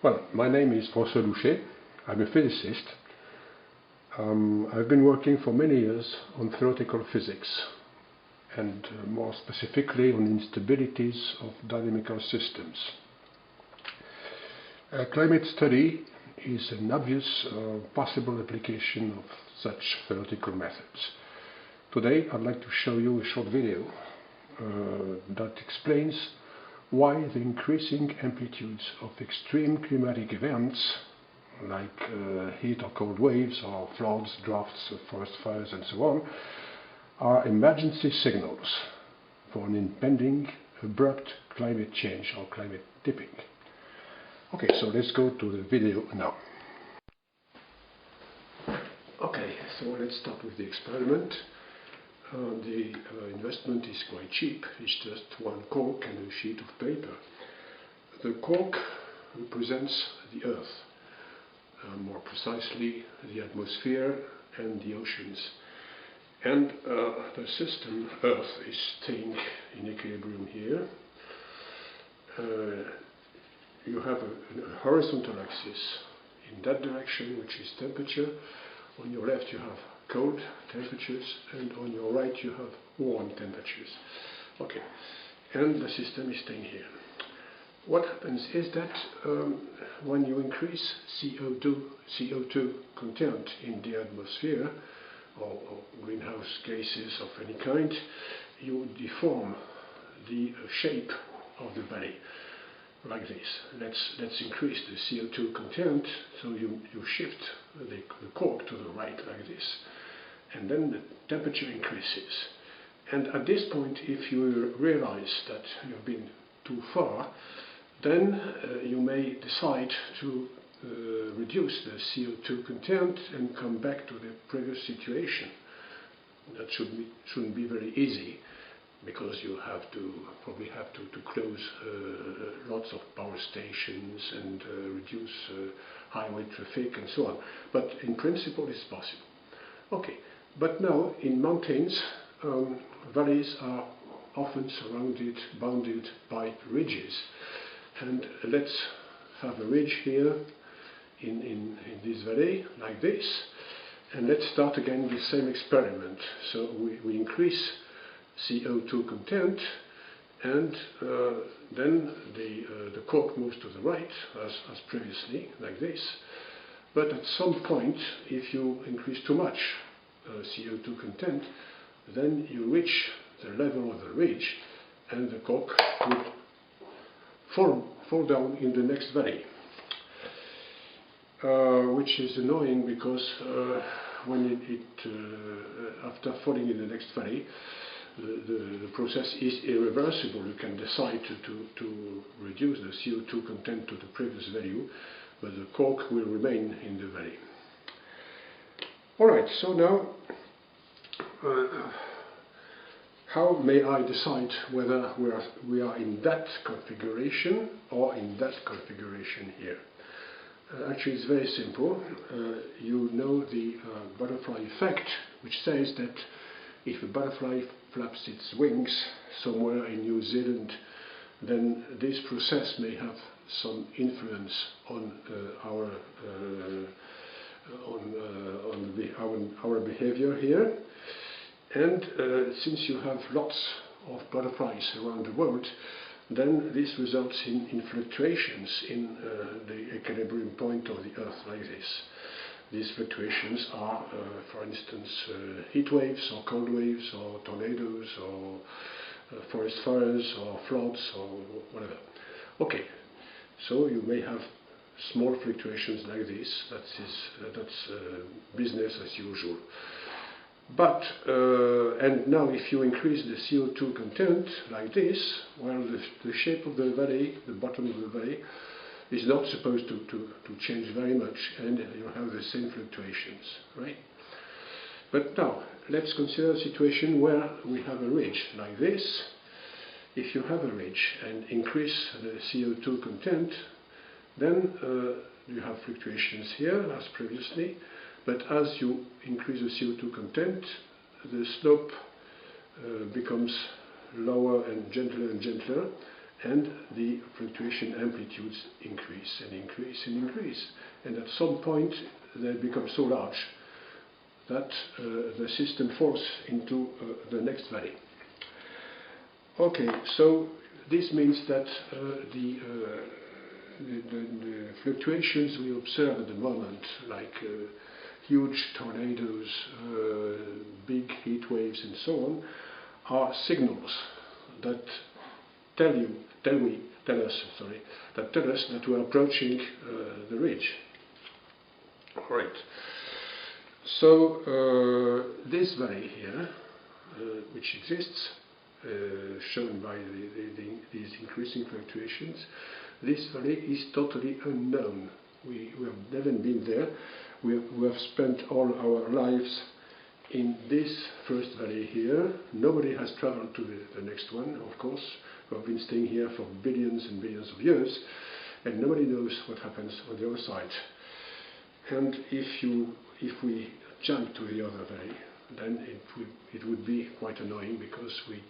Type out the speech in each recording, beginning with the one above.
Well, my name is François Louchet. I'm a physicist. I've been working for many years on theoretical physics and more specifically on instabilities of dynamical systems. Climate study is an obvious possible application of such theoretical methods. Today I'd like to show you a short video that explains why the increasing amplitudes of extreme climatic events like heat or cold waves or floods, droughts, forest fires and so on are emergency signals for an impending abrupt climate change or climate tipping. Okay, so let's go to the video now. Okay, so let's start with the experiment. The investment is quite cheap. It's just one cork and a sheet of paper. The cork represents the Earth, more precisely the atmosphere and the oceans. And the system Earth is staying in equilibrium here. You have a horizontal axis in that direction, which is temperature. On your left you have cold temperatures, and on your right you have warm temperatures. Okay, and the system is staying here. What happens is that when you increase CO2 content in the atmosphere, or greenhouse gases of any kind, you deform the shape of the valley like this. Let's increase the CO2 content, so you shift the cork to the right like this, and then the temperature increases. And at this point, if you realize that you've been too far, then you may decide to reduce the CO2 content and come back to the previous situation. That shouldn't be very easy, because you probably have to close lots of power stations and reduce highway traffic and so on. But in principle it's possible. Okay, but now in mountains, valleys are often bounded by ridges. And let's have a ridge here in this valley, like this. And let's start again the same experiment. So we increase CO2 content, and then the cork moves to the right as previously, like this. But at some point, if you increase too much CO2 content, then you reach the level of the ridge, and the cork would fall down in the next valley, which is annoying because when after falling in the next valley, the process is irreversible. You can decide to reduce the CO2 content to the previous value, but the cork will remain in the valley. Alright, so now how may I decide whether we are in that configuration or in that configuration here? Actually, it's very simple. You know the butterfly effect, which says that if a butterfly flaps its wings somewhere in New Zealand, then this process may have some influence on our behavior here. And since you have lots of butterflies around the world, then this results in fluctuations in the equilibrium point of the Earth like this. These fluctuations are, for instance, heat waves or cold waves or tornadoes or forest fires or floods or whatever. Okay, so you may have small fluctuations like this. That's business as usual. But, and now if you increase the CO2 content like this, well, the shape of the valley, the bottom of the valley, is not supposed to change very much, and you have the same fluctuations, right? But now, let's consider a situation where we have a ridge like this. If you have a ridge and increase the CO2 content, then you have fluctuations here as previously, but as you increase the CO2 content, the slope becomes lower and gentler, and the fluctuation amplitudes increase and increase and increase. And at some point they become so large that the system falls into the next valley. Okay, so this means that the fluctuations we observe at the moment, like huge tornadoes, big heat waves and so on, are signals that tell us that we're approaching the ridge. Right. So this valley here, which exists, shown by these increasing fluctuations, this valley is totally unknown. We have never been there. We have spent all our lives in this first valley here. Nobody has traveled to the next one, of course. We have been staying here for billions and billions of years, and nobody knows what happens on the other side. And if we jump to the other valley, then it would be quite annoying, because we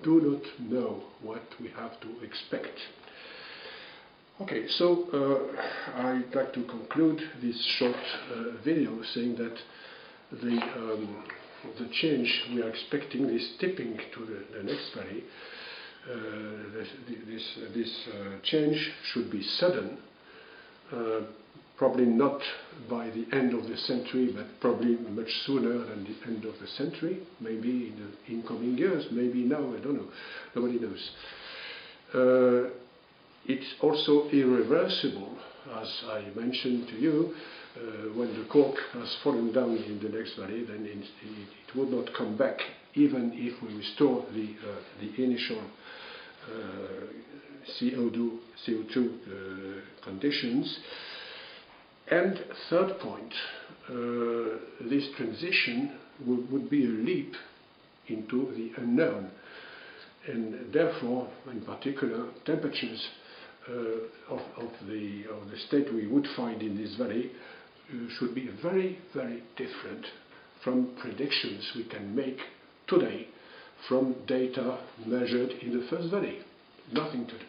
do not know what we have to expect. Okay, so I'd like to conclude this short video saying that the change we are expecting, this tipping to the next valley, this change should be sudden, probably not by the end of the century, but probably much sooner than the end of the century, maybe in the incoming years, maybe now, I don't know, nobody knows. It's also irreversible, as I mentioned to you. When the cork has fallen down in the next valley, then it would not come back, even if we restore the initial CO2 conditions. And third point, this transition would be a leap into the unknown, and therefore, in particular, temperatures of the state we would find in this valley should be very, very different from predictions we can make today from data measured in the first valley. Nothing to do.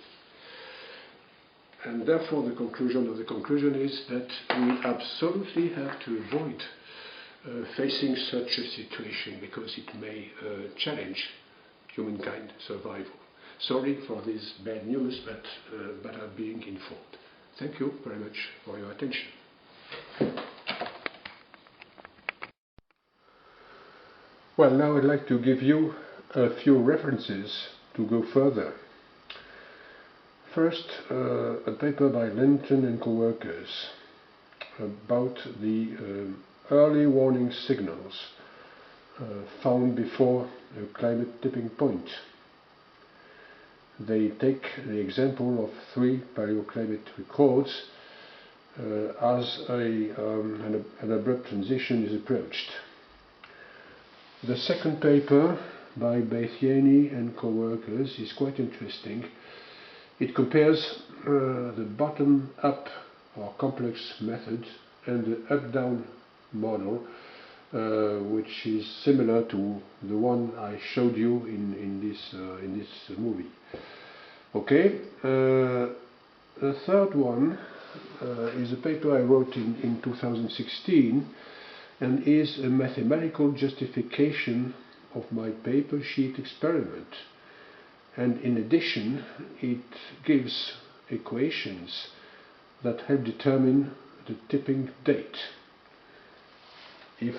And therefore the conclusion of the conclusion is that we absolutely have to avoid facing such a situation, because it may challenge humankind survival. Sorry for this bad news, but better being informed. Thank you very much for your attention. Well, now I'd like to give you a few references to go further. First, a paper by Linton and co-workers about the early warning signals found before a climate tipping point. They take the example of 3 paleoclimate records as an abrupt transition is approached. The second paper by Baithiani and co-workers is quite interesting. It compares the bottom-up or complex method and the up-down model, which is similar to the one I showed you in this movie. Okay, the third one is a paper I wrote in 2016, and is a mathematical justification of my paper sheet experiment. And in addition, it gives equations that help determine the tipping date if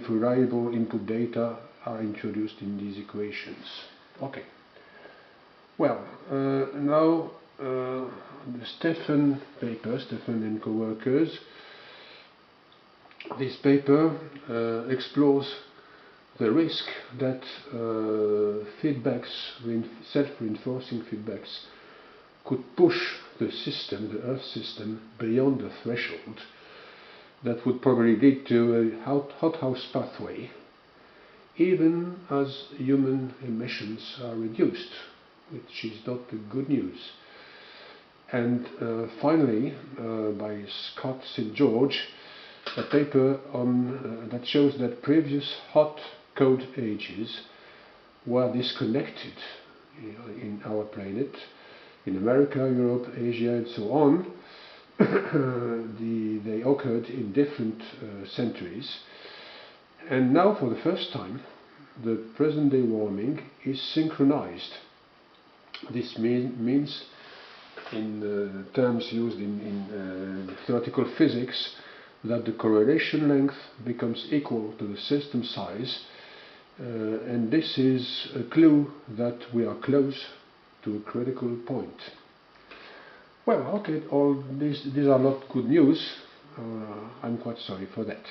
reliable input data are introduced in these equations. Okay. Well, now the Stefan paper, Stefan and co-workers. This paper explores the risk that self-reinforcing feedbacks could push the system, the Earth system, beyond the threshold that would probably lead to a hothouse pathway, even as human emissions are reduced, which is not the good news. And finally, by Scott St. George, a paper on that shows that previous hot cold ages were disconnected in our planet, in America, Europe, Asia, and so on. They occurred in different centuries, and now for the first time the present day warming is synchronized. This means, in terms used in theoretical physics, that the correlation length becomes equal to the system size, and this is a clue that we are close to a critical point. Well, okay, all these are not good news. I'm quite sorry for that.